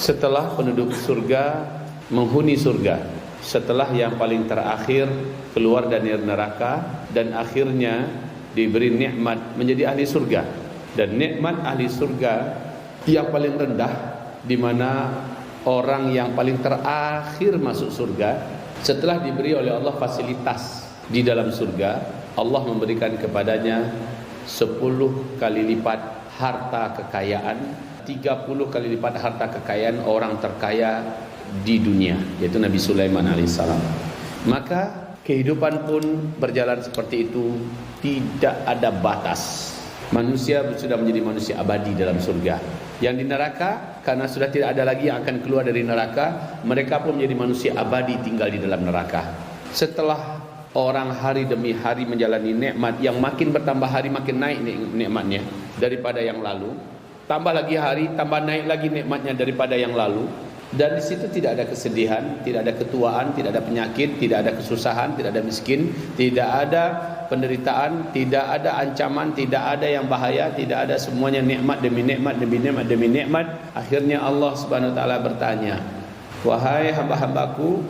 Setelah penduduk surga menghuni surga, setelah yang paling terakhir keluar dari neraka dan akhirnya diberi nikmat menjadi ahli surga. Dan nikmat ahli surga yang paling rendah, di mana orang yang paling terakhir masuk surga setelah diberi oleh Allah fasilitas di dalam surga, Allah memberikan kepadanya 10 kali lipat harta kekayaan, 30 kali lipat harta kekayaan orang terkaya di dunia, yaitu Nabi Sulaiman alaihissalam. Maka kehidupan pun berjalan seperti itu, tidak ada batas. Manusia sudah menjadi manusia abadi dalam surga. Yang di neraka, karena sudah tidak ada lagi yang akan keluar dari neraka, mereka pun menjadi manusia abadi tinggal di dalam neraka. Setelah orang hari demi hari menjalani nikmat yang makin bertambah hari makin naik nikmatnya daripada yang lalu, tambah lagi hari tambah naik lagi nikmatnya daripada yang lalu. Dan di situ tidak ada kesedihan, tidak ada ketuaan, tidak ada penyakit, tidak ada kesusahan, tidak ada miskin, tidak ada penderitaan, tidak ada ancaman, tidak ada yang bahaya, tidak ada, semuanya nikmat demi nikmat demi nikmat demi nikmat. Akhirnya Allah Subhanahu wa taala bertanya, "Wahai hamba-hambaku,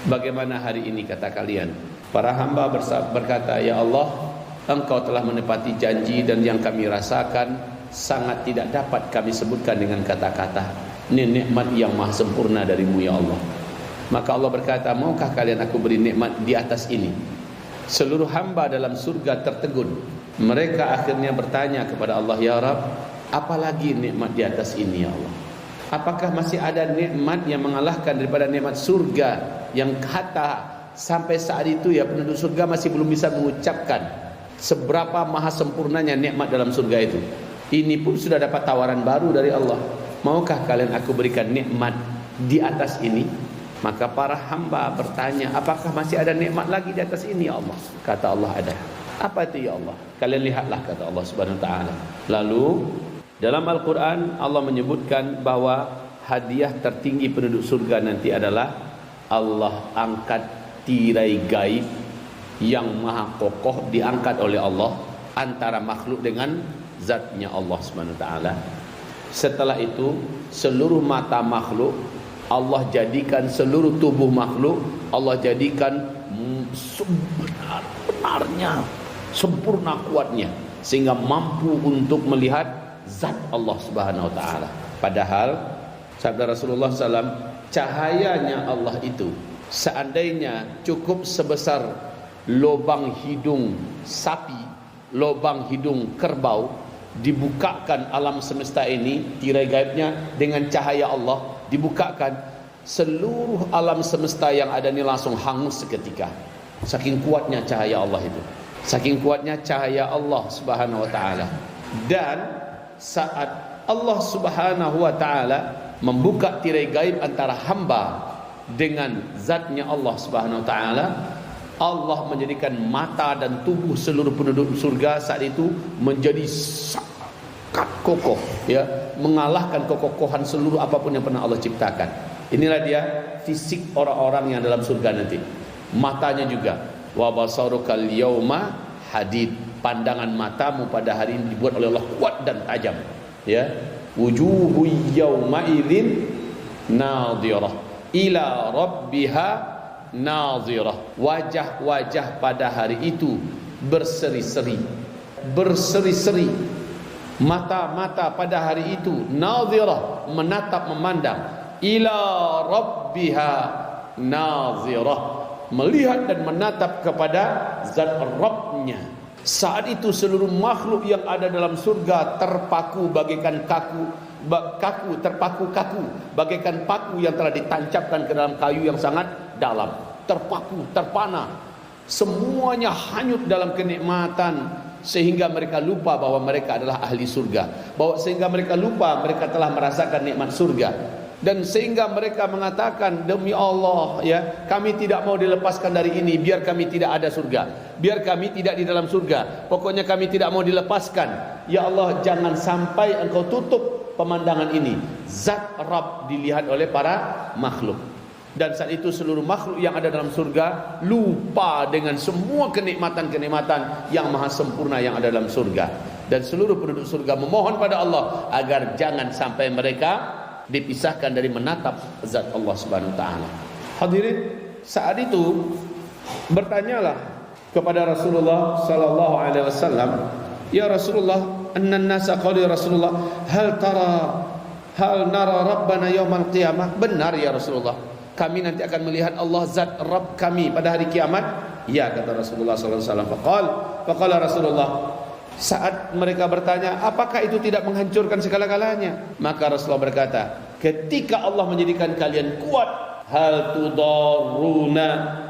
bagaimana hari ini kata kalian?" Para hamba berkata, "Ya Allah, Engkau telah menepati janji dan yang kami rasakan sangat tidak dapat kami sebutkan dengan kata-kata. Ini nikmat yang maha sempurna darimu ya Allah." Maka Allah berkata, "Maukah kalian aku beri nikmat di atas ini?" Seluruh hamba dalam surga tertegun. Mereka akhirnya bertanya kepada Allah, "Ya Rabb, apalagi nikmat di atas ini ya Allah? Apakah masih ada nikmat yang mengalahkan daripada nikmat surga yang kata sampai saat itu ya penduduk surga masih belum bisa mengucapkan seberapa maha sempurnanya nikmat dalam surga itu. Ini pun sudah dapat tawaran baru dari Allah. Maukah kalian aku berikan nikmat di atas ini?" Maka para hamba bertanya, "Apakah masih ada nikmat lagi di atas ini ya Allah?" Kata Allah, "Ada." "Apa itu ya Allah?" "Kalian lihatlah," kata Allah Subhanahu wa taala. Lalu dalam Al-Quran Allah menyebutkan bahwa hadiah tertinggi penduduk surga nanti adalah Allah angkat tirai gaib yang maha kokoh, diangkat oleh Allah antara makhluk dengan zatnya Allah Subhanahu wa taala. Setelah itu seluruh mata makhluk Allah jadikan, seluruh tubuh makhluk Allah jadikan sebenar-benarnya, sempurna kuatnya, sehingga mampu untuk melihat zat Allah Subhanahu wa taala. Padahal sabda Rasulullah SAW, cahayanya Allah itu seandainya cukup sebesar lubang hidung sapi, lubang hidung kerbau, dibukakan alam semesta ini, tirai gaibnya dengan cahaya Allah dibukakan, seluruh alam semesta yang ada ini langsung hangus seketika. Saking kuatnya cahaya Allah itu, saking kuatnya cahaya Allah Subhanahu wa taala. Dan saat Allah Subhanahu wa taala membuka tirai gaib antara hamba dengan zatnya Allah Subhanahu wa taala, Allah menjadikan mata dan tubuh seluruh penduduk surga saat itu menjadi sangat kokoh, ya, mengalahkan kekokohan seluruh apapun yang pernah Allah ciptakan. Inilah dia fisik orang-orang yang dalam surga nanti. Matanya juga, wa basarukal yauma hadid, pandangan matamu pada hari ini dibuat oleh Allah kuat dan tajam, ya. Wujuhu yauma idzin nadhirah ila rabbiha nazirah. Wajah-wajah pada hari itu berseri-seri, berseri-seri. Mata-mata pada hari itu nazirah, menatap, memandang. Ila rabbiha nazirah, melihat dan menatap kepada zat Rabbnya. Saat itu seluruh makhluk yang ada dalam surga terpaku bagaikan terpaku kaku bagaikan paku yang telah ditancapkan ke dalam kayu yang sangat dalam, terpaku, terpana, semuanya hanyut dalam kenikmatan, sehingga mereka lupa bahwa mereka adalah ahli surga, sehingga mereka lupa mereka telah merasakan nikmat surga. Dan sehingga mereka mengatakan, "Demi Allah, ya, kami tidak mau dilepaskan dari ini, biar kami tidak ada surga, biar kami tidak di dalam surga, pokoknya kami tidak mau dilepaskan. Ya Allah, jangan sampai Engkau tutup pemandangan ini." Zat Rabb dilihat oleh para makhluk. Dan saat itu seluruh makhluk yang ada dalam surga lupa dengan semua kenikmatan-kenikmatan yang maha sempurna yang ada dalam surga. Dan seluruh penduduk surga memohon pada Allah agar jangan sampai mereka dipisahkan dari menatap zat Allah Subhanahu wa taala. Hadirin, saat itu bertanyalah kepada Rasulullah sallallahu alaihi wasallam, "Ya Rasulullah, annan nasa qalu ya Rasulullah, hal nara rabbana yaumal qiyamah?" Benar ya Rasulullah, kami nanti akan melihat Allah zat Rabb kami pada hari kiamat? Ya, kata Rasulullah sallallahu alaihi wasallam. Faqala Rasulullah, saat mereka bertanya, apakah itu tidak menghancurkan segala-galanya? Maka Rasulullah berkata, ketika Allah menjadikan kalian kuat, hal tudarruna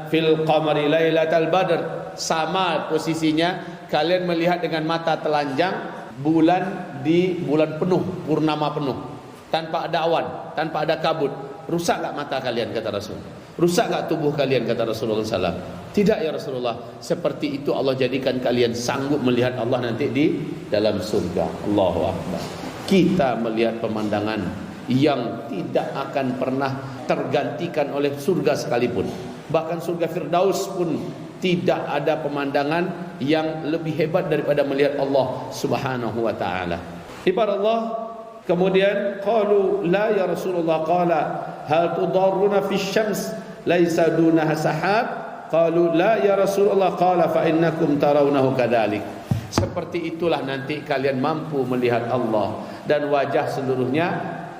fil qamari lailatal badr, sama posisinya kalian melihat dengan mata telanjang bulan di bulan penuh, purnama penuh, tanpa ada awan, tanpa ada kabut. Rusak tak mata kalian, kata Rasul? Rusak tak tubuh kalian, kata Rasulullah SAW? Tidak ya Rasulullah, seperti itu Allah jadikan kalian sanggup melihat Allah nanti di dalam surga. Allahu Akbar. Kita melihat pemandangan yang tidak akan pernah tergantikan oleh surga sekalipun. Bahkan surga Firdaus pun tidak ada pemandangan yang lebih hebat daripada melihat Allah Subhanahu wa taala. Ibarat Allah. Kemudian qalu la ya Rasulullah, qala hal tudarruna fi syams laisa dunaha sahab? Qalu la ya Rasulullah, qala fa innakum tarawnahu kadzalik. Seperti itulah nanti kalian mampu melihat Allah dan wajah seluruhnya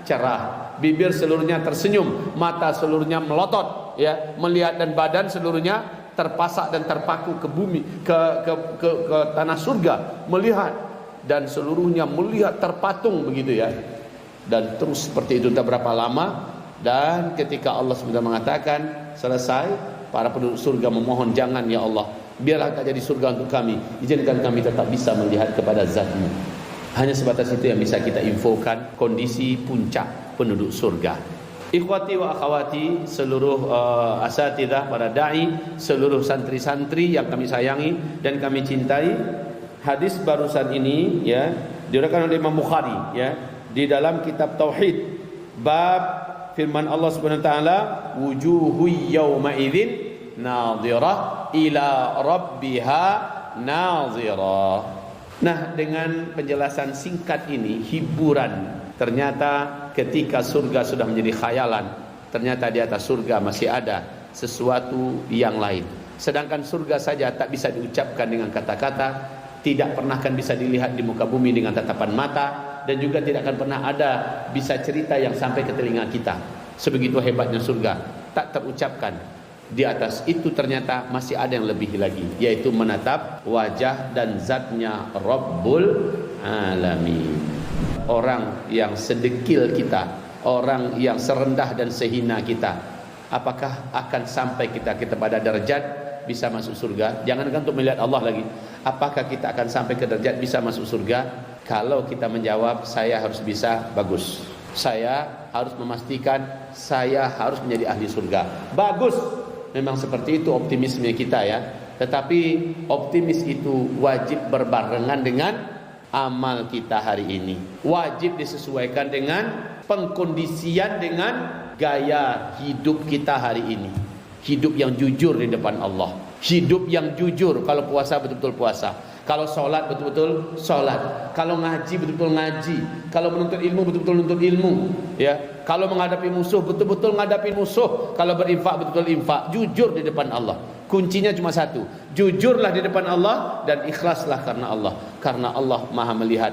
cerah, bibir seluruhnya tersenyum, mata seluruhnya melotot, ya, melihat, dan badan seluruhnya terpasak dan terpaku ke bumi, ke tanah surga, melihat, dan seluruhnya melihat terpatung begitu ya. Dan terus seperti itu entah berapa lama. Dan ketika Allah sudah mengatakan selesai, para penduduk surga memohon, jangan ya Allah, biarlah tak jadi surga untuk kami, izinkan kami tetap bisa melihat kepada zat-Mu. Hanya sebatas itu yang bisa kita infokan kondisi puncak penduduk surga. Ikhwati wa akhwati, seluruh asatidzah, para dai, seluruh santri-santri yang kami sayangi dan kami cintai, hadis barusan ini ya diriwayatkan oleh Imam Bukhari ya di dalam kitab Tauhid, bab firman Allah Subhanahu wa taala, wujuhu yauma idzin nadhirah ila rabbiha nadhirah. Nah, dengan penjelasan singkat ini, hiburan. Ternyata ketika surga sudah menjadi khayalan, ternyata di atas surga masih ada sesuatu yang lain. Sedangkan surga saja tak bisa diucapkan dengan kata-kata, tidak pernah akan bisa dilihat di muka bumi dengan tatapan mata, dan juga tidak akan pernah ada bisa cerita yang sampai ke telinga kita. Sebegitu hebatnya surga, tak terucapkan. Di atas itu ternyata masih ada yang lebih lagi, yaitu menatap wajah dan zatnya Rabbul Alamin. Orang yang sedekil kita, orang yang serendah dan sehina kita, apakah akan sampai kita pada derajat bisa masuk surga? Jangankan untuk melihat Allah lagi, apakah kita akan sampai ke derajat bisa masuk surga? Kalau kita menjawab saya harus bisa, bagus. Saya harus memastikan saya harus menjadi ahli surga, bagus. Memang seperti itu optimisme kita ya. Tetapi optimis itu wajib berbarengan dengan amal kita hari ini. Wajib disesuaikan dengan pengkondisian dengan gaya hidup kita hari ini. Hidup yang jujur di depan Allah, hidup yang jujur. Kalau puasa betul-betul puasa, kalau sholat betul-betul sholat, kalau ngaji betul-betul ngaji, kalau menuntut ilmu betul-betul menuntut ilmu, ya. Kalau menghadapi musuh betul-betul menghadapi musuh, kalau berinfak betul-betul infak, jujur di depan Allah. Kuncinya cuma satu, jujurlah di depan Allah dan ikhlaslah karena Allah Maha melihat.